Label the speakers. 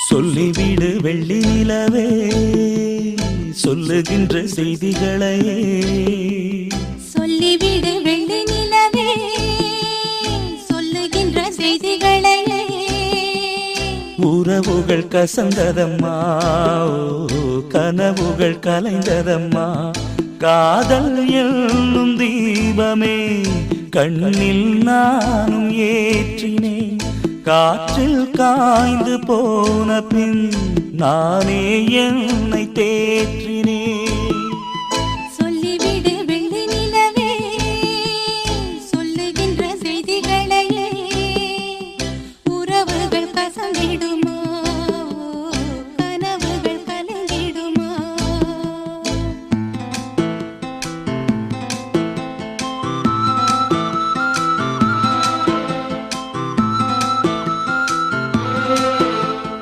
Speaker 1: சொல்லிவிடு வெள்ளி நிலவே சொல்லுகின்ற செய்திகளையே
Speaker 2: சொல்லிவிடு வெள்ளி நிலவே சொல்லுகின்ற செய்திகளையே
Speaker 1: உறவுகள் கசந்ததம்மா கனவுகள் கலைந்ததம்மா காதல் என்னும் தீபமே கண்ணில் நானும் ஏற்றினேன் காற்றில் காய்ந்து போன பின் நானே என்னை தேற்றினேன்